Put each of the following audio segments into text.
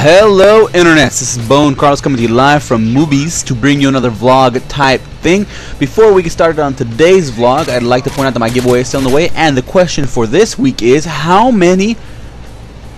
Hello internets, this is Bone Carlos coming to you live from movies to bring you another vlog type thing. Before we get started on today's vlog, I'd like to point out that my giveaway is still on the way, and the question for this week is how many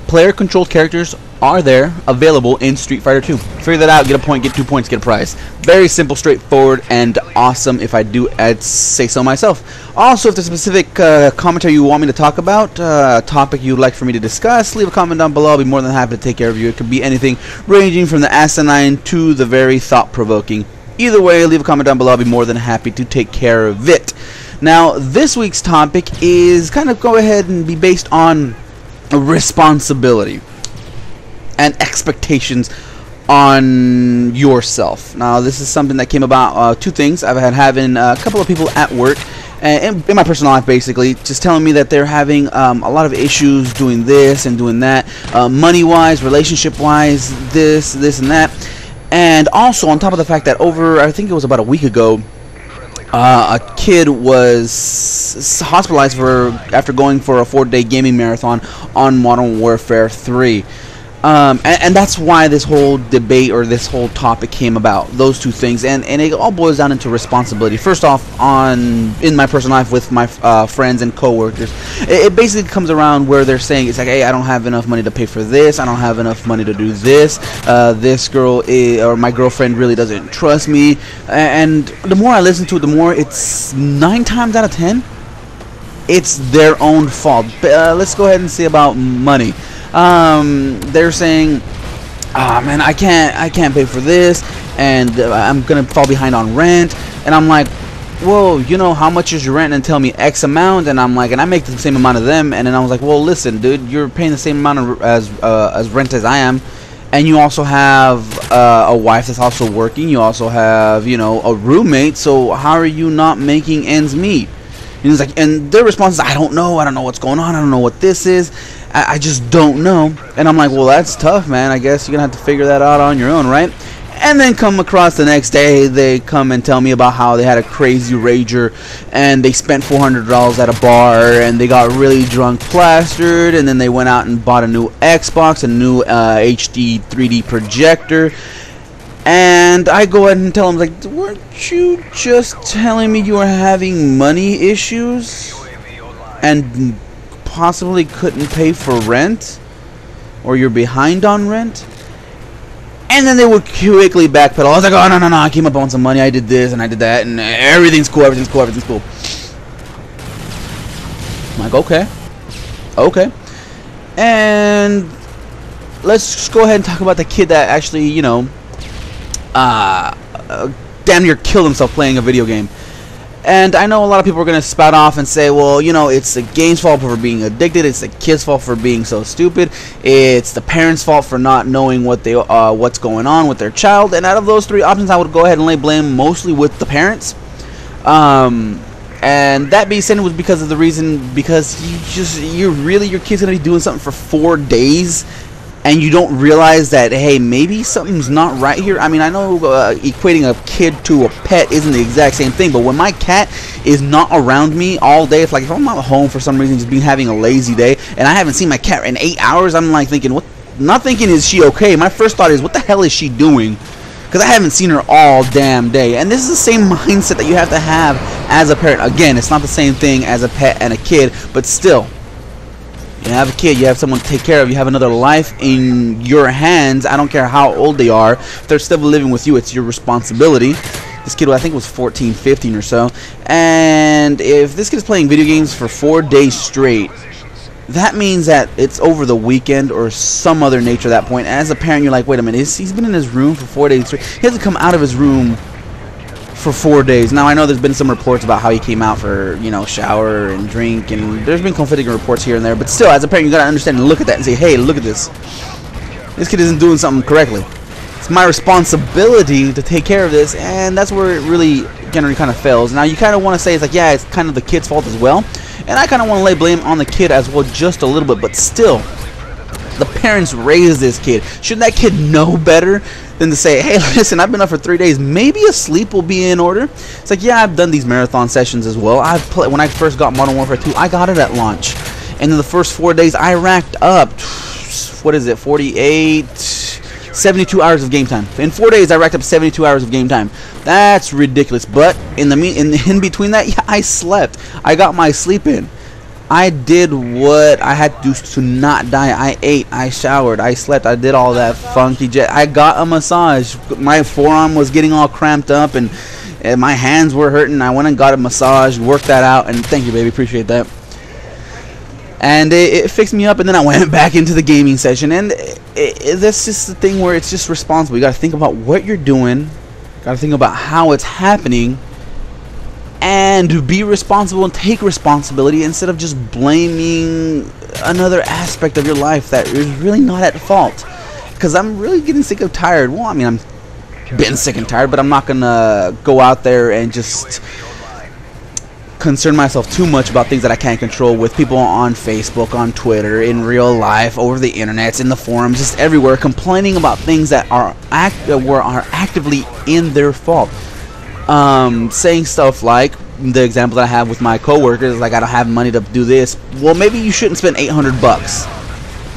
player controlled characters are there available in Street Fighter 2? Figure that out, get a point, get 2 points, get a prize. Very simple, straightforward, and awesome if I do say so myself. Also, if there's a specific commentary you want me to talk about, a topic you'd like for me to discuss, leave a comment down below. I'll be more than happy to take care of you. It could be anything ranging from the asinine to the very thought-provoking. Either way, leave a comment down below. I'll be more than happy to take care of it. Now, this week's topic is kind of go ahead and be based on responsibility and expectations on yourself. Now, this is something that came about two things. I've had having a couple of people at work and in my personal life, basically, just telling me that they're having a lot of issues doing this and doing that, money-wise, relationship-wise, this and that. And also, on top of the fact that I think it was about a week ago, a kid was hospitalized after going for a 4-day gaming marathon on Modern Warfare 3. And that's why this whole debate or this whole topic came about, those two things, and it all boils down into responsibility. First off, in my personal life with my friends and coworkers, it basically comes around where they're saying, it's like, hey, I don't have enough money to pay for this, I don't have enough money to do this, this girl or my girlfriend really doesn't trust me, and the more I listen to it, the more it's 9 times out of 10, it's their own fault. Let's go ahead and see about money. They're saying, man, I can't pay for this, and I'm gonna fall behind on rent. And I'm like, whoa, you know, how much is your rent? And tell me X amount. And I'm like, and I make the same amount of them. And then I was like, well, listen, dude, you're paying the same amount as rent as I am, and you also have a wife that's also working. You also have, you know, a roommate. So how are you not making ends meet? And he's like, and their response is, I don't know what's going on, I don't know what this is, I just don't know. And I'm like, well, that's tough, man. I guess you're gonna have to figure that out on your own, right? And then come across the next day, they come and tell me about how they had a crazy rager and they spent $400 at a bar and they got really drunk, plastered, and then they went out and bought a new Xbox, a new HD 3D projector. And I go ahead and tell them, like, weren't you just telling me you were having money issues and possibly couldn't pay for rent, or you're behind on rent? And then they would quickly backpedal. I was like, oh, no, I came up on some money, I did this and I did that, and everything's cool. I'm like, okay. And let's just go ahead and talk about the kid that actually, you know, damn near killed himself playing a video game. And I know a lot of people are going to spout off and say, well, you know, it's the game's fault for being addicted, it's the kid's fault for being so stupid, it's the parents' fault for not knowing what's going on with their child. And out of those three options, I would go ahead and lay blame mostly with the parents. And that being said, was because of the reason, because your kid's going to be doing something for 4 days, and you don't realize that, hey, maybe something's not right here. I mean, I know equating a kid to a pet isn't the exact same thing, but when my cat is not around me all day, if I'm not home for some reason, just having a lazy day, and I haven't seen my cat in 8 hours, I'm like thinking, not thinking is she okay? My first thought is, what the hell is she doing? Because I haven't seen her all damn day. And this is the same mindset that you have to have as a parent. Again, it's not the same thing as a pet and a kid, but still, you have a kid, you have someone to take care of, you have another life in your hands. I don't care how old they are. If they're still living with you, it's your responsibility. This kid, I think, was 14, 15 or so. And if this kid is playing video games for 4 days straight, that means that it's over the weekend or some other nature at that point. And as a parent, you're like, wait a minute, he's been in his room for 4 days straight. He hasn't come out of his room for 4 days. Now, I know there's been some reports about how he came out for, you know, shower and drink, and there's been conflicting reports here and there, but still, as a parent, you gotta understand and look at that and say, hey, look at this. This kid isn't doing something correctly. It's my responsibility to take care of this, and that's where it really generally kind of fails. Now, you kind of want to say, it's like, yeah, it's kind of the kid's fault as well, and I kind of want to lay blame on the kid as well just a little bit, but still, the parents raised this kid. Shouldn't that kid know better than to say, hey, listen, I've been up for 3 days, maybe a sleep will be in order? It's like, yeah, I've done these marathon sessions as well. When I first got Modern Warfare 2, I got it at launch, and in the first 4 days I racked up, what is it, 48 72 hours of game time. In 4 days, I racked up 72 hours of game time. That's ridiculous. But in between that, yeah, I slept. I got my sleep in. I did what I had to do to not die. I ate, I showered, I slept, I did all that funky jet. I got a massage. My forearm was getting all cramped up and my hands were hurting. I went and got a massage, worked that out, and thank you, baby, appreciate that. And it fixed me up, and then I went back into the gaming session. And that's just the thing where it's just responsible. You got to think about what you're doing, got to think about how it's happening, and be responsible and take responsibility instead of just blaming another aspect of your life that is really not at fault. Because I'm really getting sick of tired. Well, I mean, I'm been sick and tired, but I'm not gonna go out there and just concern myself too much about things that I can't control with people on Facebook, on Twitter, in real life, over the internet, in the forums, just everywhere, complaining about things that are actively in their fault. Saying stuff like the example that I have with my coworkers, like I don't have money to do this. Well, maybe you shouldn't spend 800 bucks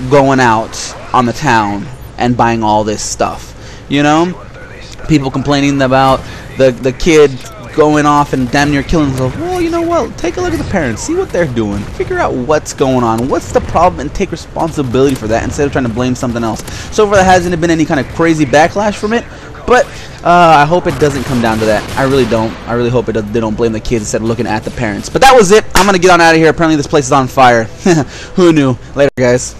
going out on the town and buying all this stuff. You know, people complaining about the kid going off and damn near killing himself. Well, you know what? Take a look at the parents. See what they're doing. Figure out what's going on. What's the problem, and take responsibility for that instead of trying to blame something else. So far, there hasn't been any kind of crazy backlash from it. But I hope it doesn't come down to that. I really don't. I really hope they don't blame the kids instead of looking at the parents. But that was it. I'm going to get on out of here. Apparently this place is on fire. Who knew? Later, guys.